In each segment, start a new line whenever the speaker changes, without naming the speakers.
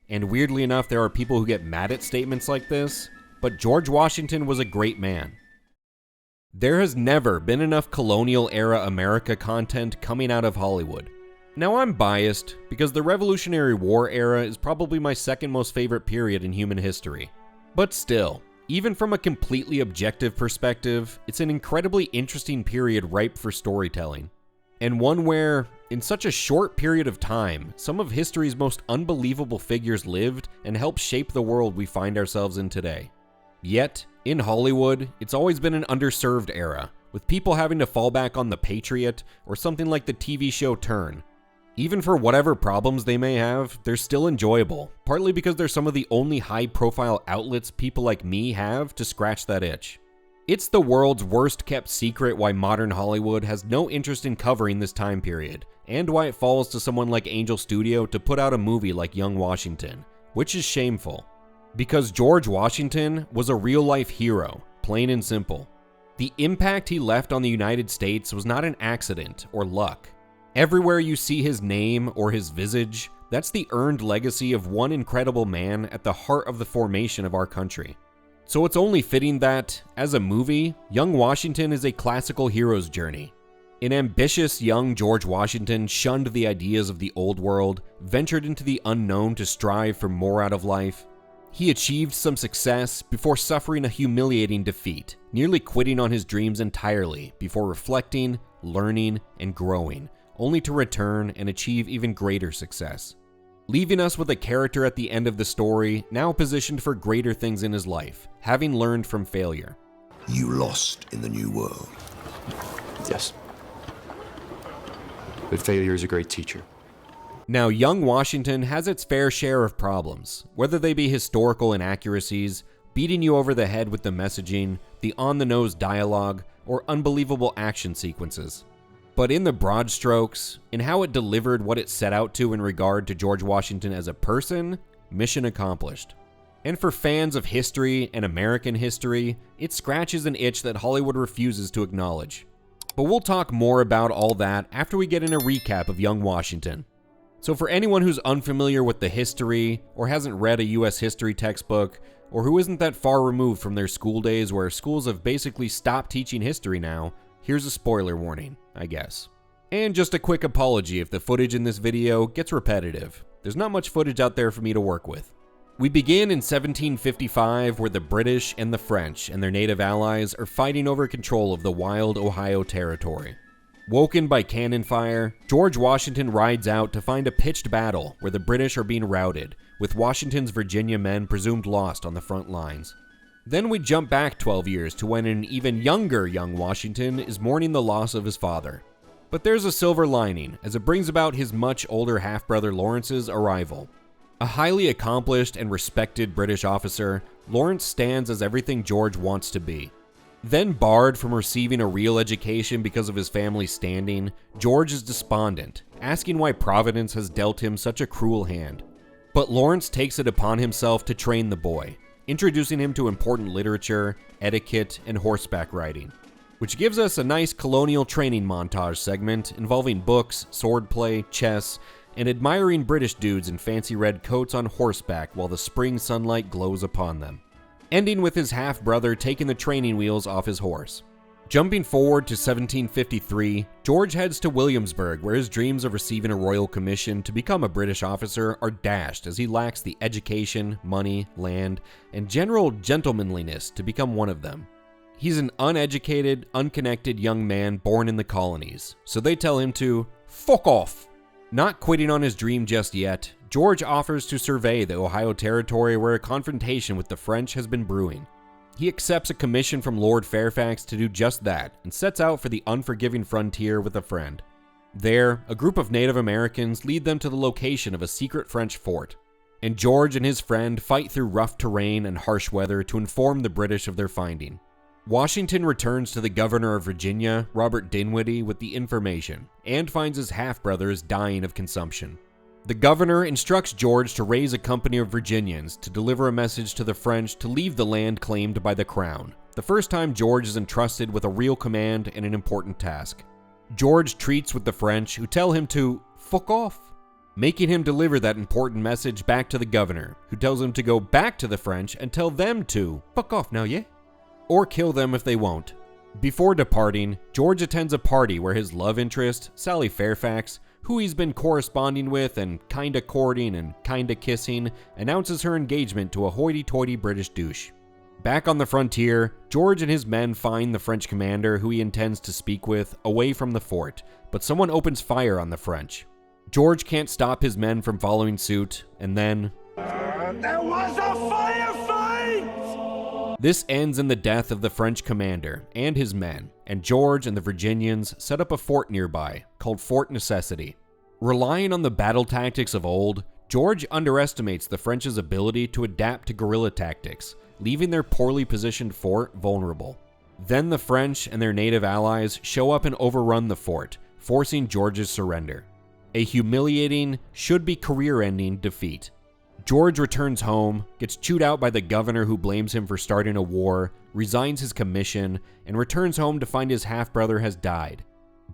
And weirdly enough, there are people who get mad at statements like this, but George Washington was a great man. There has never been enough colonial-era America content coming out of Hollywood. Now, I'm biased because the Revolutionary War era is probably my second most favorite period in human history. But still, even from a completely objective perspective, it's an incredibly interesting period ripe for storytelling. And one where, in such a short period of time, some of history's most unbelievable figures lived and helped shape the world we find ourselves in today. Yet, in Hollywood, it's always been an underserved era, with people having to fall back on The Patriot or something like the TV show Turn. Even for whatever problems they may have, they're still enjoyable, partly because they're some of the only high-profile outlets people like me have to scratch that itch. It's the world's worst-kept secret why modern Hollywood has no interest in covering this time period, and why it falls to someone like Angel Studio to put out a movie like Young Washington, which is shameful. Because George Washington was a real-life hero, plain and simple. The impact he left on the United States was not an accident or luck. Everywhere you see his name or his visage, that's the earned legacy of one incredible man at the heart of the formation of our country. So it's only fitting that, as a movie, Young Washington is a classical hero's journey. An ambitious young George Washington shunned the ideas of the old world, ventured into the unknown to strive for more out of life. He achieved some success before suffering a humiliating defeat, nearly quitting on his dreams entirely before reflecting, learning, and growing, only to return and achieve even greater success. Leaving us with a character at the end of the story, now positioned for greater things in his life, having learned from failure.
You lost in the new world.
Yes. But failure is a great teacher.
Now, Young Washington has its fair share of problems, whether they be historical inaccuracies, beating you over the head with the messaging, the on-the-nose dialogue, or unbelievable action sequences. But in the broad strokes, in how it delivered what it set out to in regard to George Washington as a person, mission accomplished. And for fans of history and American history, it scratches an itch that Hollywood refuses to acknowledge. But we'll talk more about all that after we get in a recap of Young Washington. So for anyone who's unfamiliar with the history, or hasn't read a US history textbook, or who isn't that far removed from their school days where schools have basically stopped teaching history now, here's a spoiler warning, I guess. And just a quick apology if the footage in this video gets repetitive. There's not much footage out there for me to work with. We begin in 1755, where the British and the French and their native allies are fighting over control of the wild Ohio Territory. Woken by cannon fire, George Washington rides out to find a pitched battle where the British are being routed, with Washington's Virginia men presumed lost on the front lines. Then we jump back 12 years to when an even younger Young Washington is mourning the loss of his father. But there's a silver lining, as it brings about his much older half-brother Lawrence's arrival. A highly accomplished and respected British officer, Lawrence stands as everything George wants to be. Then barred from receiving a real education because of his family's standing, George is despondent, asking why Providence has dealt him such a cruel hand. But Lawrence takes it upon himself to train the boy, introducing him to important literature, etiquette, and horseback riding, which gives us a nice colonial training montage segment involving books, swordplay, chess, and admiring British dudes in fancy red coats on horseback while the spring sunlight glows upon them, ending with his half-brother taking the training wheels off his horse. Jumping forward to 1753, George heads to Williamsburg, where his dreams of receiving a royal commission to become a British officer are dashed as he lacks the education, money, land, and general gentlemanliness to become one of them. He's an uneducated, unconnected young man born in the colonies, so they tell him to fuck off. Not quitting on his dream just yet, George offers to survey the Ohio Territory where a confrontation with the French has been brewing. He accepts a commission from Lord Fairfax to do just that and sets out for the unforgiving frontier with a friend. There, a group of Native Americans lead them to the location of a secret French fort, and George and his friend fight through rough terrain and harsh weather to inform the British of their finding. Washington returns to the governor of Virginia, Robert Dinwiddie, with the information, and finds his half-brother is dying of consumption. The governor instructs George to raise a company of Virginians to deliver a message to the French to leave the land claimed by the crown, the first time George is entrusted with a real command and an important task. George treats with the French, who tell him to fuck off. making him deliver that important message back to the governor, who tells him to go back to the French and tell them to fuck off now, yeah? Or kill them if they won't. Before departing, George attends a party where his love interest, Sally Fairfax, who he's been corresponding with and kinda courting and kinda kissing, announces her engagement to a hoity-toity British douche. Back on the frontier, George and his men find the French commander who he intends to speak with away from the fort, but someone opens fire on the French. George can't stop his men from following suit, and then...
There was a firefight!
This ends in the death of the French commander and his men, and George and the Virginians set up a fort nearby, called Fort Necessity. Relying on the battle tactics of old, George underestimates the French's ability to adapt to guerrilla tactics, leaving their poorly positioned fort vulnerable. Then the French and their native allies show up and overrun the fort, forcing George's surrender. A humiliating, should-be career-ending defeat. George returns home, gets chewed out by the governor who blames him for starting a war, resigns his commission, and returns home to find his half-brother has died.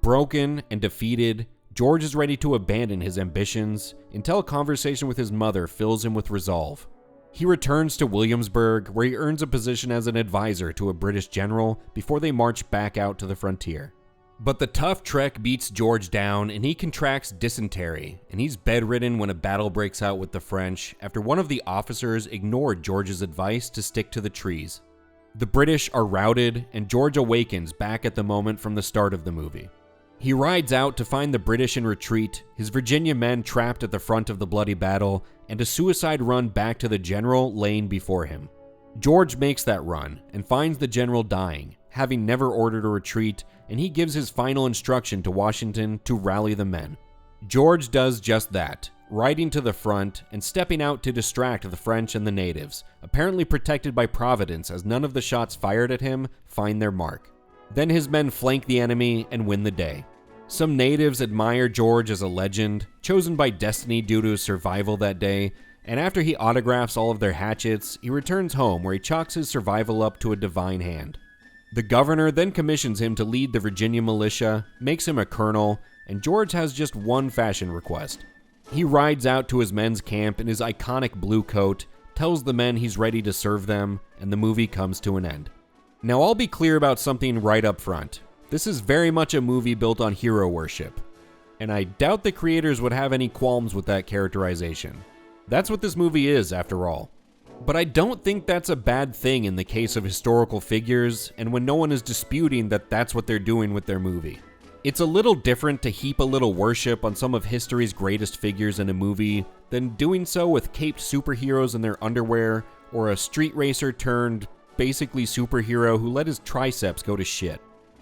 Broken and defeated, George is ready to abandon his ambitions until a conversation with his mother fills him with resolve. He returns to Williamsburg, where he earns a position as an advisor to a British general before they march back out to the frontier. But the tough trek beats George down and he contracts dysentery, and he's bedridden when a battle breaks out with the French after one of the officers ignored George's advice to stick to the trees. The British are routed and George awakens back at the moment from the start of the movie. He rides out to find the British in retreat, his Virginia men trapped at the front of the bloody battle, and a suicide run back to the general laying before him. George makes that run and finds the general dying, having never ordered a retreat, and he gives his final instruction to Washington to rally the men. George does just that, riding to the front and stepping out to distract the French and the natives, apparently protected by Providence as none of the shots fired at him find their mark. Then his men flank the enemy and win the day. Some natives admire George as a legend, chosen by destiny due to his survival that day, and after he autographs all of their hatchets, he returns home where he chalks his survival up to a divine hand. The governor then commissions him to lead the Virginia militia, makes him a colonel, and George has just one fashion request. He rides out to his men's camp in his iconic blue coat, tells the men he's ready to serve them, and the movie comes to an end. Now I'll be clear about something right up front. This is very much a movie built on hero worship, and I doubt the creators would have any qualms with that characterization. That's what this movie is, after all. But I don't think that's a bad thing in the case of historical figures, and when no one is disputing that that's what they're doing with their movie. It's a little different to heap a little worship on some of history's greatest figures in a movie than doing so with caped superheroes in their underwear, or a street racer turned, basically superhero who let his triceps go to shit.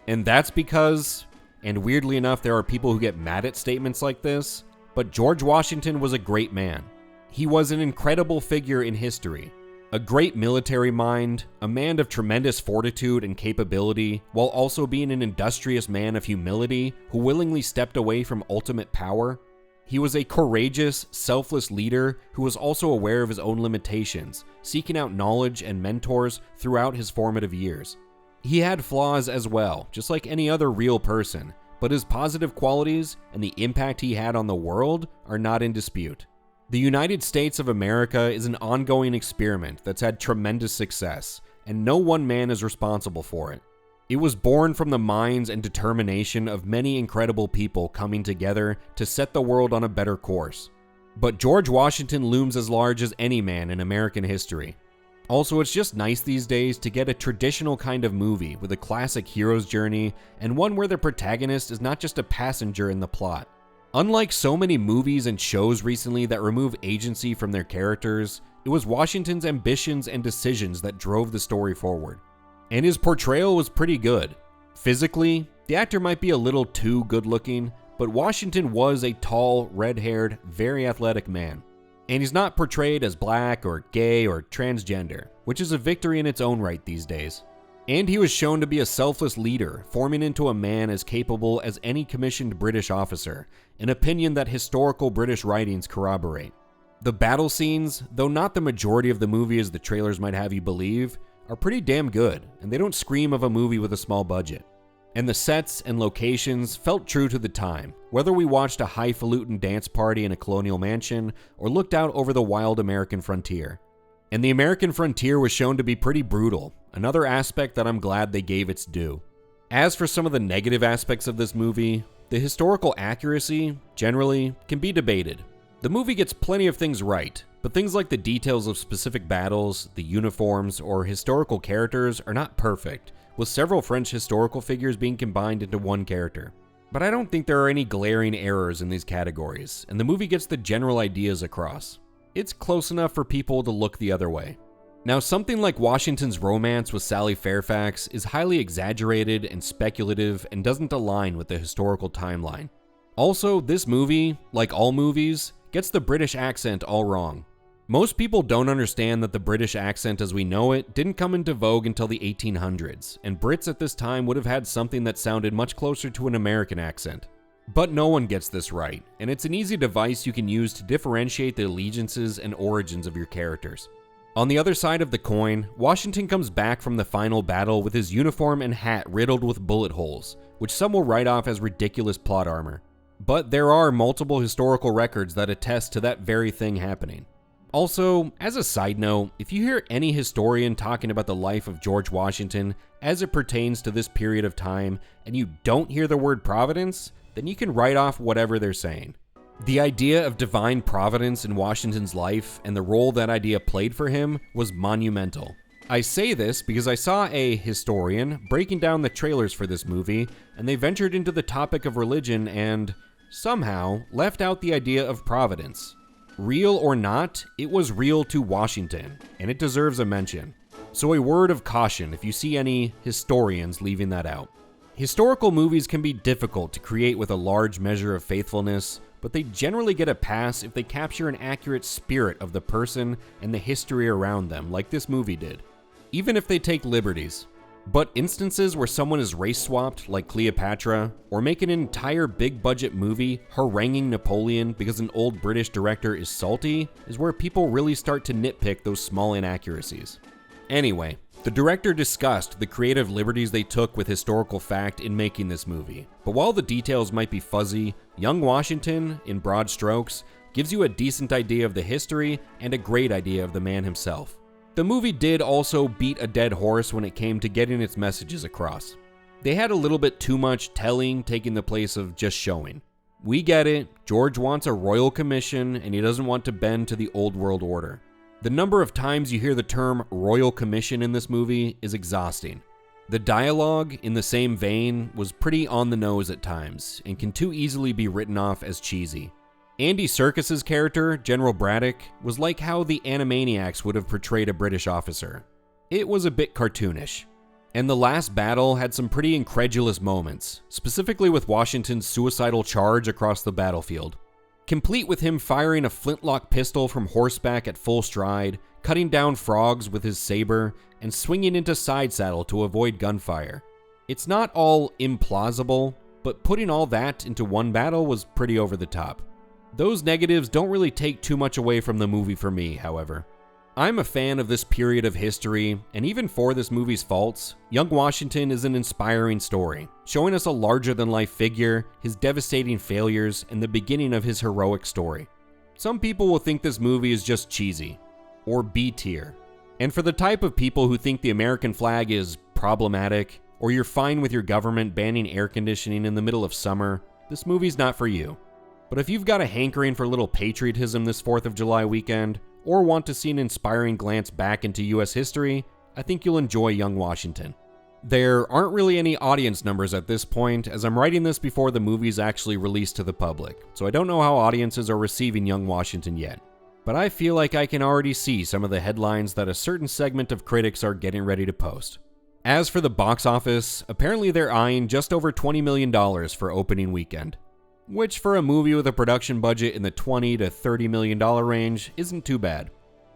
And that's because, and weirdly enough there are people who get mad at statements like this, but George Washington was a great man. He was an incredible figure in history, a great military mind, a man of tremendous fortitude and capability, while also being an industrious man of humility who willingly stepped away from ultimate power. He was a courageous, selfless leader who was also aware of his own limitations, seeking out knowledge and mentors throughout his formative years. He had flaws as well, just like any other real person, but his positive qualities and the impact he had on the world are not in dispute. The United States of America is an ongoing experiment that's had tremendous success, and no one man is responsible for it. It was born from the minds and determination of many incredible people coming together to set the world on a better course. But George Washington looms as large as any man in American history. Also, it's just nice these days to get a traditional kind of movie with a classic hero's journey and one where the protagonist is not just a passenger in the plot. Unlike so many movies and shows recently that remove agency from their characters, it was Washington's ambitions and decisions that drove the story forward. And his portrayal was pretty good. Physically, the actor might be a little too good looking, but Washington was a tall, red-haired, very athletic man. And he's not portrayed as black or gay or transgender, which is a victory in its own right these days. And he was shown to be a selfless leader, forming into a man as capable as any commissioned British officer, an opinion that historical British writings corroborate. The battle scenes, though not the majority of the movie as the trailers might have you believe, are pretty damn good, and they don't scream of a movie with a small budget. and the sets and locations felt true to the time, whether we watched a highfalutin dance party in a colonial mansion or looked out over the wild American frontier. And the American frontier was shown to be pretty brutal, another aspect that I'm glad they gave its due. As for some of the negative aspects of this movie, the historical accuracy, generally, can be debated. The movie gets plenty of things right, but things like the details of specific battles, the uniforms, or historical characters are not perfect, with several French historical figures being combined into one character. But I don't think there are any glaring errors in these categories, and the movie gets the general ideas across. It's close enough for people to look the other way. Now, something like Washington's romance with Sally Fairfax is highly exaggerated and speculative and doesn't align with the historical timeline. Also, this movie, like all movies, gets the British accent all wrong. Most people don't understand that the British accent as we know it didn't come into vogue until the 1800s, and Brits at this time would have had something that sounded much closer to an American accent. But no one gets this right, and it's an easy device you can use to differentiate the allegiances and origins of your characters. On the other side of the coin, Washington comes back from the final battle with his uniform and hat riddled with bullet holes, which some will write off as ridiculous plot armor. But there are multiple historical records that attest to that very thing happening. Also, as a side note, if you hear any historian talking about the life of George Washington as it pertains to this period of time, and you don't hear the word providence, then you can write off whatever they're saying. The idea of divine providence in Washington's life and the role that idea played for him was monumental. I say this because I saw a historian breaking down the trailers for this movie, and they ventured into the topic of religion and, somehow, left out the idea of providence. Real or not, it was real to Washington, and it deserves a mention. So a word of caution if you see any historians leaving that out. Historical movies can be difficult to create with a large measure of faithfulness, but they generally get a pass if they capture an accurate spirit of the person and the history around them, like this movie did. Even if they take liberties. But instances where someone is race swapped, like Cleopatra, or make an entire big budget movie haranguing Napoleon because an old British director is salty, is where people really start to nitpick those small inaccuracies. Anyway, the director discussed the creative liberties they took with historical fact in making this movie, but while the details might be fuzzy, young Washington, in broad strokes, gives you a decent idea of the history and a great idea of the man himself. The movie did also beat a dead horse when it came to getting its messages across. They had a little bit too much telling taking the place of just showing. We get it, George wants a royal commission and he doesn't want to bend to the old world order. The number of times you hear the term royal commission in this movie is exhausting. The dialogue, in the same vein, was pretty on the nose at times and can too easily be written off as cheesy. Andy Serkis's character, General Braddock, was like how the Animaniacs would have portrayed a British officer. It was a bit cartoonish. And the last battle had some pretty incredulous moments, specifically with Washington's suicidal charge across the battlefield. Complete with him firing a flintlock pistol from horseback at full stride, cutting down frogs with his saber, and swinging into side saddle to avoid gunfire. It's not all implausible, but putting all that into one battle was pretty over the top. Those negatives don't really take too much away from the movie for me, however. I'm a fan of this period of history, and even for this movie's faults, young Washington is an inspiring story, showing us a larger-than-life figure, his devastating failures, and the beginning of his heroic story. Some people will think this movie is just cheesy, or B-tier. And for the type of people who think the American flag is problematic, or you're fine with your government banning air conditioning in the middle of summer, this movie's not for you. But if you've got a hankering for a little patriotism this 4th of July weekend, or want to see an inspiring glance back into US history, I think you'll enjoy Young Washington. There aren't really any audience numbers at this point, as I'm writing this before the movie's actually released to the public, so I don't know how audiences are receiving Young Washington yet. But I feel like I can already see some of the headlines that a certain segment of critics are getting ready to post. As for the box office, apparently they're eyeing just over $20 million for opening weekend. Which for a movie with a production budget in the $20 to $30 million range isn't too bad.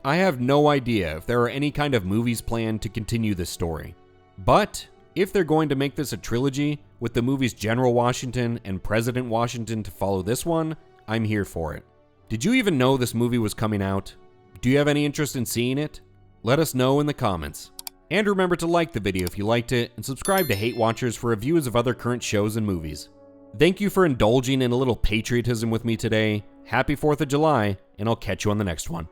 I have no idea if there are any kind of movies planned to continue this story. But if they're going to make this a trilogy, with the movies General Washington and President Washington to follow this one, I'm here for it. Did you even know this movie was coming out? Do you have any interest in seeing it? Let us know in the comments. And remember to like the video if you liked it, and subscribe to HateWatchers for reviews of other current shows and movies. Thank you for indulging in a little patriotism with me today. Happy 4th of July, and I'll catch you on the next one.